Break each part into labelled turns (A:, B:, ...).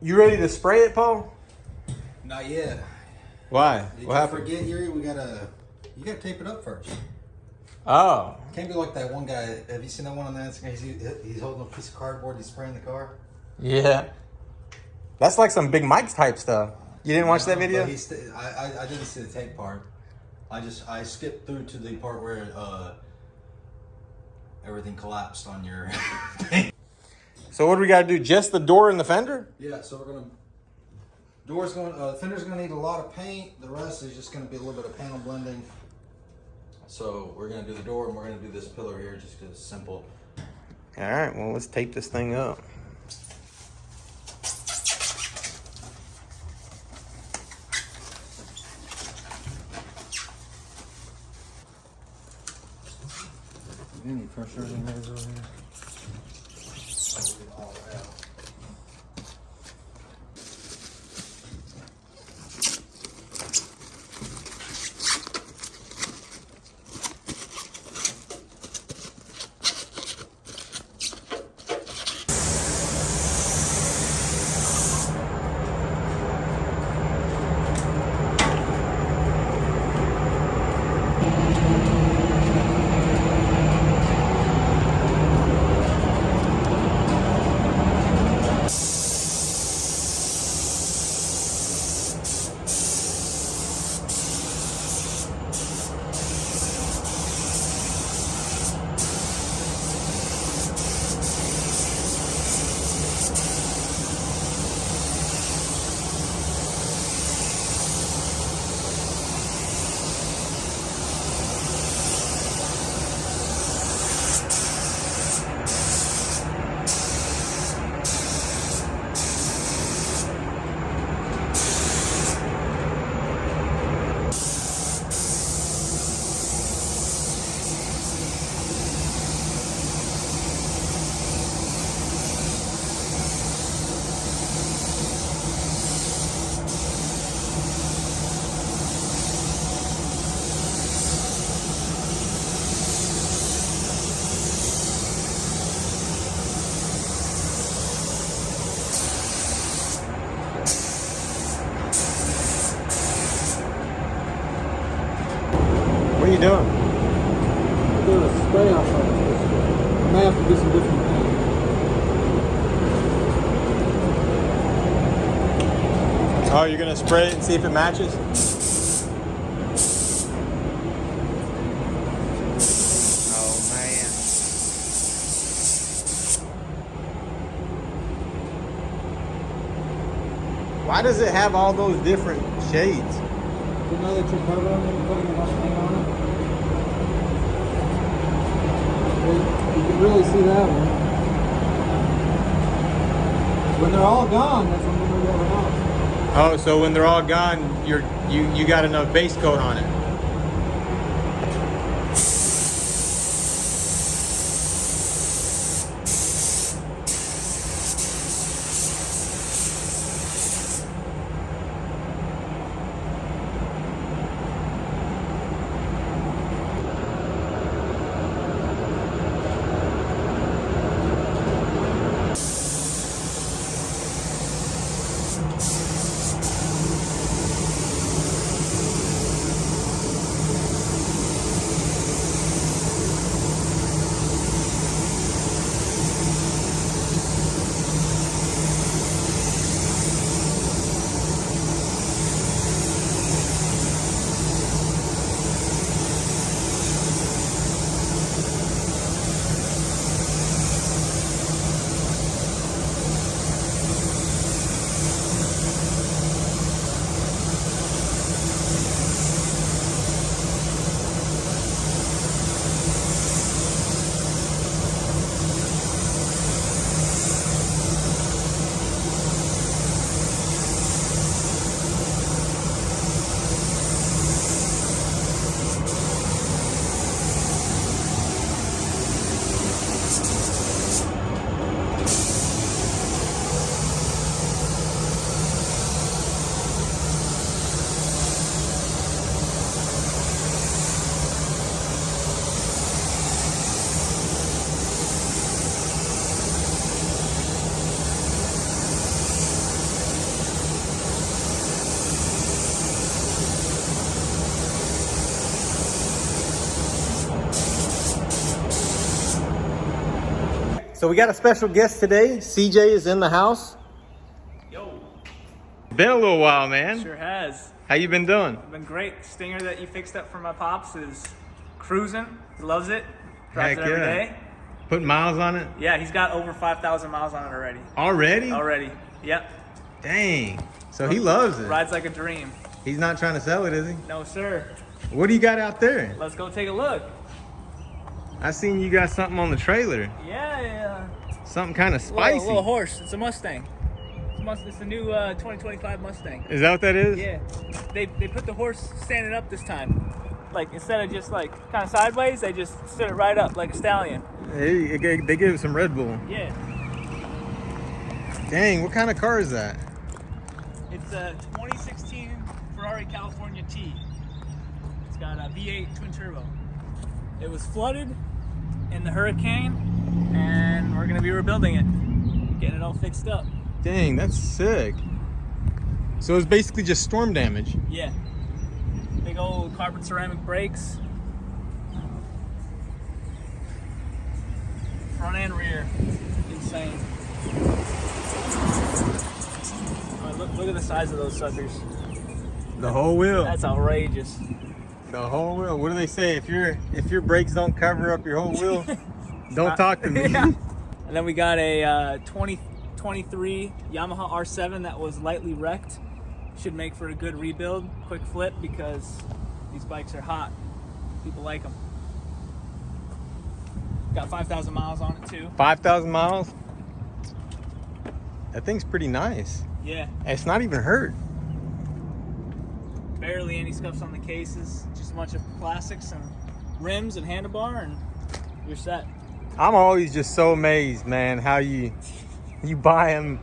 A: You ready to spray it, Paul?
B: Not yet.
A: Why?
B: Did
A: What
B: you
A: happened?
B: forget, Yuri? You gotta tape it up first.
A: Oh.
B: Can't be like that one guy. Have you seen that one on the Instagram? He's holding a piece of cardboard. He's spraying the car.
A: Yeah. That's like some Big Mike type stuff. You didn't watch that video?
B: But I didn't see the tape part. I skipped through to the part where everything collapsed on your thing.
A: So what do we got to do? Just the door and the fender?
B: Yeah. So we're gonna fender's gonna need a lot of paint. The rest is just gonna be a little bit of panel blending. So we're gonna do the door and we're gonna do this pillar here just because it's simple.
A: All right. Well, let's tape this thing up.
B: You need pressures in there over here.
A: What are you doing?
C: I'm doing a spray off of it. I may have to do some different things.
A: Oh, you're going to spray it and see if it matches? Oh, man. Why does it have all those different shades?
C: You know that you're covering it and putting enough paint on it? You can really see that one. When they're all gone, that's when we're going off.
A: Oh, so when they're all gone, you got enough base coat on it. So we got a special guest today. CJ is in the house.
D: Yo.
A: Been a little while, man.
D: Sure has.
A: How you been doing?
D: I've been great. Stinger that you fixed up for my pops is cruising. He loves it. Drives
A: Heck
D: it every
A: yeah.
D: day.
A: Putting miles on it?
D: Yeah, he's got over 5,000 miles on it already.
A: Already?
D: Already. Yep.
A: Dang. So he loves it.
D: Rides like a dream.
A: He's not trying to sell it, is he?
D: No, sir.
A: What do you got out there?
D: Let's go take a look.
A: I seen you got something on the trailer.
D: Yeah.
A: Something kind of spicy.
D: A little horse. It's a Mustang. It's the new 2025 Mustang.
A: Is that what that is?
D: Yeah. They put the horse standing up this time. Like, instead of just like kind of sideways, they just stood it right up like a stallion.
A: They gave it some Red Bull.
D: Yeah.
A: Dang, what kind of car is that?
D: It's a 2016 Ferrari California T. It's got a V8 twin turbo. It was flooded in the hurricane, and we're gonna be rebuilding it, getting it all fixed up.
A: Dang, that's sick. So it's basically just storm damage.
D: Yeah. Big old carbon ceramic brakes. Front and rear. Insane. Oh, look at the size of those suckers.
A: The whole wheel.
D: That's outrageous.
A: The whole wheel. What do they say? If your brakes don't cover up your whole wheel, don't talk to me.
D: Yeah. And then we got a 2023 Yamaha R7 that was lightly wrecked. Should make for a good rebuild, quick flip, because these bikes are hot. People like them. Got 5,000 miles on it too.
A: 5,000 miles? That thing's pretty nice.
D: Yeah.
A: It's not even hurt.
D: Barely any scuffs on the cases. Just a bunch of plastics and rims and handlebar, and you're set.
A: I'm always just so amazed, man, how you buy them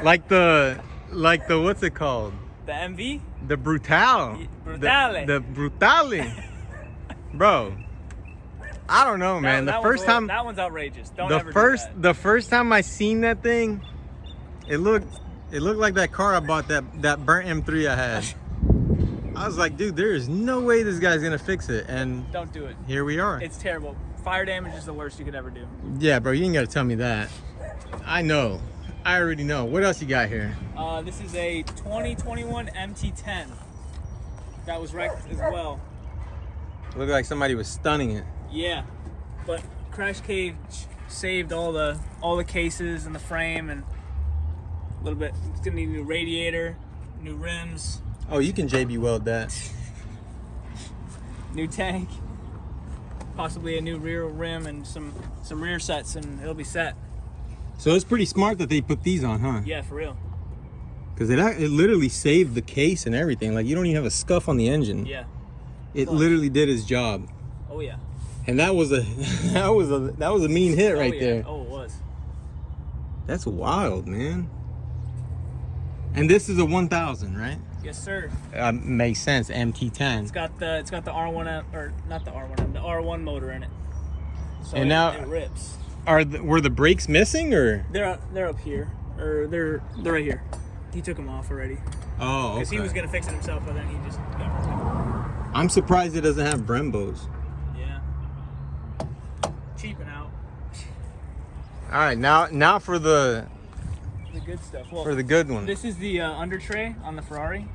A: like the what's it called?
D: The MV?
A: The Brutal.
D: Brutale.
A: The Brutale. Bro. I don't know, man.
D: That one's outrageous. Don't ever do that.
A: The first time I seen that thing, it looked like that car I bought, that burnt M3 I had. I was like, dude, there is no way this guy's gonna fix it, and
D: Don't do it.
A: here we are.
D: It's terrible. Fire damage is the worst you could ever do.
A: Yeah, bro, you ain't gotta tell me that. I know. I already know. What else you got here?
D: This is a 2021 MT10 that was wrecked as well.
A: Looked like somebody was stunning it.
D: Yeah, but crash cage saved all the cases and the frame, and a little bit. It's gonna need a new radiator, new rims,
A: Oh, you can JB weld that.
D: new tank, possibly a new rear rim and some rear sets, and it'll be set.
A: So it's pretty smart that they put these on, huh?
D: Yeah, for real.
A: Because it literally saved the case and everything. Like, you don't even have a scuff on the engine.
D: Yeah.
A: It literally did its job.
D: Oh yeah.
A: And that was a mean hit right
D: yeah.
A: there.
D: Oh, it was.
A: That's wild, man. And this is a 1000, right?
D: Yes, sir.
A: Makes sense. MT10.
D: It's got the R1 or not the R1, the R1 motor in it. So
A: And now-
D: it rips.
A: Were the brakes missing, or?
D: They're up here, or they're right here. He took them off already
A: Oh, okay.
D: because he was gonna fix it himself, but then he just got rid of it.
A: I'm surprised it doesn't have Brembos.
D: Yeah. Cheaping out.
A: All right, now for the
D: good stuff. Well,
A: for the good one.
D: This is the under tray on the Ferrari.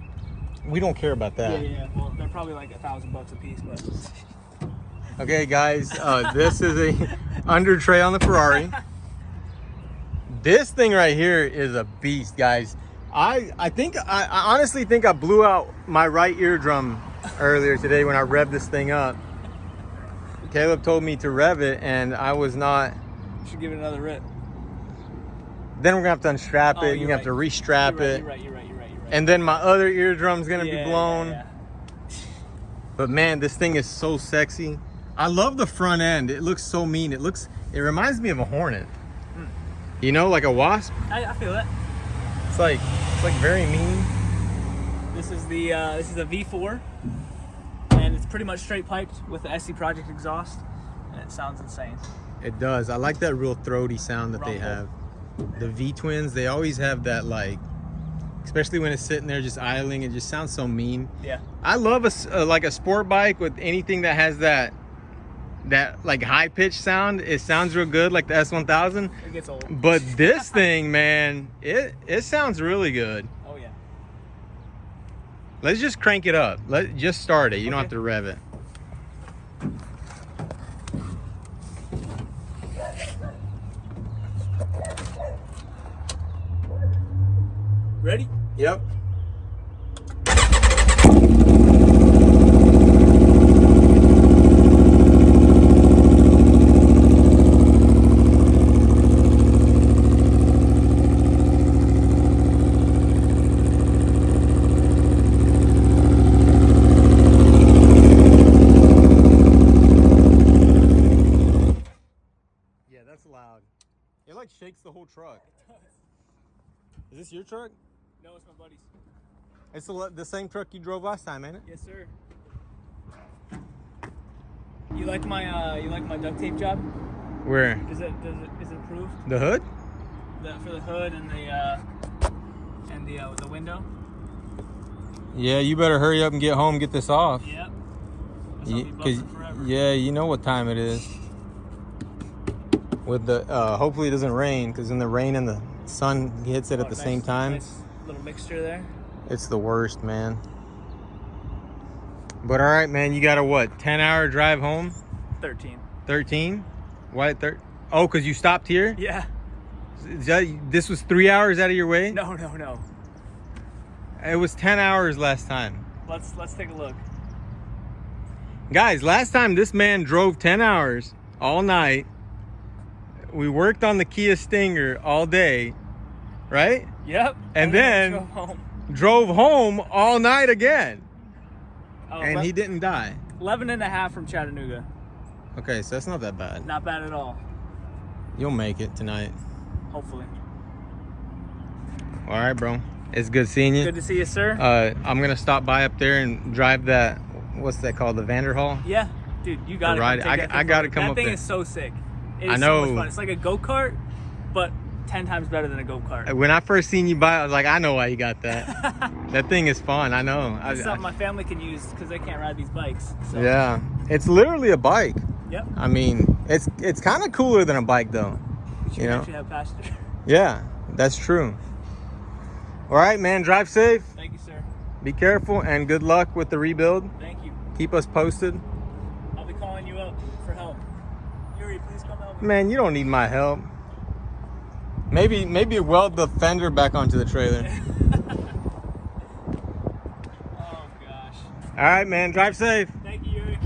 A: We don't care about that.
D: Yeah. Well, they're probably like $1,000 a piece, but
A: Okay, guys, this is a under tray on the Ferrari. This thing right here is a beast, guys. I honestly think I blew out my right eardrum earlier today when I revved this thing up. Caleb told me to rev it, and I was not.
D: should give it another rip.
A: Then we're gonna have to unstrap
D: Oh,
A: it. You're gonna have to restrap it.
D: You're right.
A: And then my other eardrum's gonna be
D: Yeah,
A: blown.
D: yeah.
A: But man, this thing is so sexy. I love the front end. It looks so mean. It reminds me of a Hornet. You know, like a Wasp.
D: I feel it.
A: It's like very mean.
D: This is a V4, and it's pretty much straight piped with the SC Project exhaust, and it sounds insane.
A: It does. I like that real throaty sound that they
D: Rumble.
A: have. The V-twins, they always have that, like, especially when it's sitting there just idling, it just sounds so mean.
D: Yeah.
A: I love like a sport bike with anything that has that that like high pitched sound. It sounds real good, like the S1000.
D: It gets old.
A: But this thing, man, it sounds really good.
D: Oh yeah.
A: Let's just crank it up. Let's just start it. You don't have to rev it.
D: Ready?
A: Yep. Yeah, that's loud. It like shakes the whole truck. Is this your truck?
D: No, it's my buddy's.
A: It's the same truck you drove last time, ain't it?
D: Yes, sir. You like my duct tape job?
A: Where?
D: Is it approved?
A: The hood?
D: For the hood and the window.
A: Yeah, you better hurry up and get home, get this off.
D: Yep. This will be busting forever.
A: Yeah, you know what time it is. With the hopefully it doesn't rain, because when the rain and the sun hits it at the same time,
D: nice little mixture there.
A: it's the worst, man. But all right, man, you got a what, 10-hour drive home?
D: 13.
A: 13? Why 13? Oh, because you stopped here?
D: Yeah.
A: This was 3 hours out of your way?
D: No.
A: It was 10 hours last time.
D: Let's take a look.
A: Guys, last time this man drove 10 hours all night. We worked on the Kia Stinger all day, right?
D: Yep.
A: And then drove home all night again.
D: Oh,
A: And he didn't die.
D: 11 and a half from Chattanooga.
A: Okay, so that's not that bad.
D: Not bad at all.
A: You'll make it tonight.
D: Hopefully.
A: All right, bro. It's good seeing you.
D: Good to see you, sir.
A: I'm going to stop by up there and drive that, what's that called, the Vanderhall?
D: Yeah. Dude, you got to
A: ride it. I got to come up there.
D: That thing is so sick. It
A: I
D: is
A: know.
D: so much fun. It's like a go-kart, but 10 times better than a go-kart.
A: When I first seen you buy it, I was like, I know why you got that. That thing is fun. I know.
D: It's something my family can use because they can't ride these bikes. So.
A: Yeah. It's literally a bike.
D: Yep.
A: I mean, it's kind of cooler than a bike, though.
D: You know? Actually have passenger.
A: Yeah, that's true. All right, man. Drive safe.
D: Thank you, sir.
A: Be careful and good luck with the rebuild.
D: Thank you.
A: Keep us posted.
D: I'll be calling you up for help. Yuri, please come help me.
A: Man, you don't need my help. Maybe weld the fender back onto the trailer.
D: Oh, gosh.
A: All right, man. Drive safe.
D: Thank you, Yuri.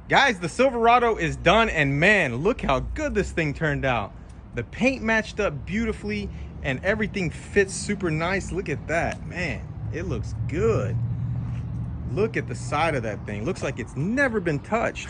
A: Guys, the Silverado is done, and man, look how good this thing turned out. The paint matched up beautifully and everything fits super nice. Look at that, man. It looks good. Look at the side of that thing. Looks like it's never been touched.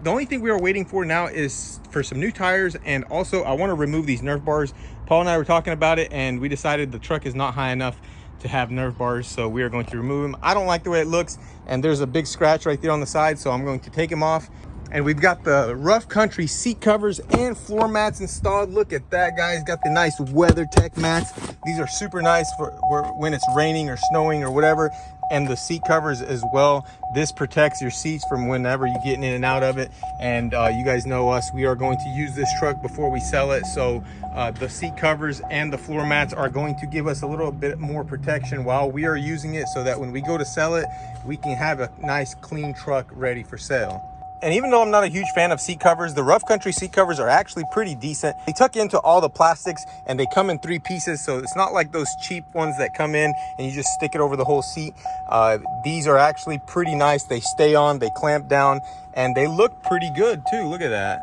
A: The only thing we are waiting for now is for some new tires, and also I want to remove these Nerf bars. Paul and I were talking about it, and we decided the truck is not high enough to have Nerf bars, so we are going to remove them. I don't like the way it looks, and there's a big scratch right there on the side, so I'm going to take them off. And we've got the Rough Country seat covers and floor mats installed. Look at that, guys. Got the nice WeatherTech mats. These are super nice for when it's raining or snowing or whatever. And the seat covers as well. This protects your seats from whenever you're getting in and out of it. And you guys know us, we are going to use this truck before we sell it. So the seat covers and the floor mats are going to give us a little bit more protection while we are using it, so that when we go to sell it, we can have a nice clean truck ready for sale. And even though I'm not a huge fan of seat covers, the Rough Country seat covers are actually pretty decent. They tuck into all the plastics and they come in 3 pieces. So it's not like those cheap ones that come in and you just stick it over the whole seat. These are actually pretty nice. They stay on, they clamp down, and they look pretty good too. Look at that.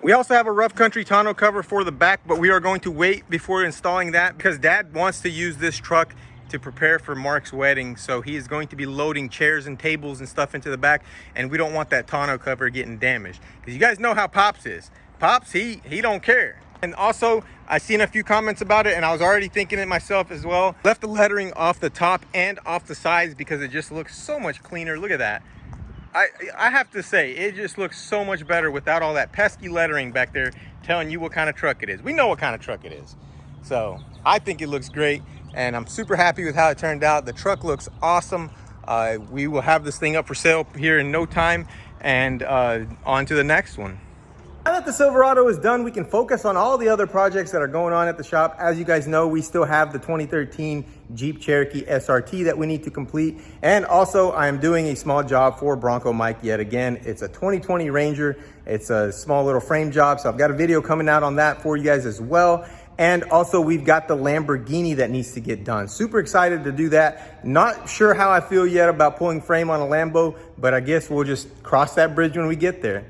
A: We also have a Rough Country tonneau cover for the back, but we are going to wait before installing that because Dad wants to use this truck to prepare for Mark's wedding. So he is going to be loading chairs and tables and stuff into the back, and we don't want that tonneau cover getting damaged, because you guys know how Pops is. Pops, he don't care. And also, I've seen a few comments about it, and I was already thinking it myself as well. Left the lettering off the top and off the sides because it just looks so much cleaner. Look at that. I have to say, it just looks so much better without all that pesky lettering back there telling you what kind of truck it is. We know what kind of truck it is. So I think it looks great, and I'm super happy with how it turned out. The truck looks awesome. We will have this thing up for sale here in no time, and on to the next one. Now that the Silverado is done, we can focus on all the other projects that are going on at the shop. As you guys know, we still have the 2013 Jeep Cherokee SRT that we need to complete. And also, I am doing a small job for Bronco Mike yet again. It's a 2020 Ranger. It's a small little frame job, so I've got a video coming out on that for you guys as well. And also, we've got the Lamborghini that needs to get done. Super excited to do that. Not sure how I feel yet about pulling frame on a Lambo, but I guess we'll just cross that bridge when we get there.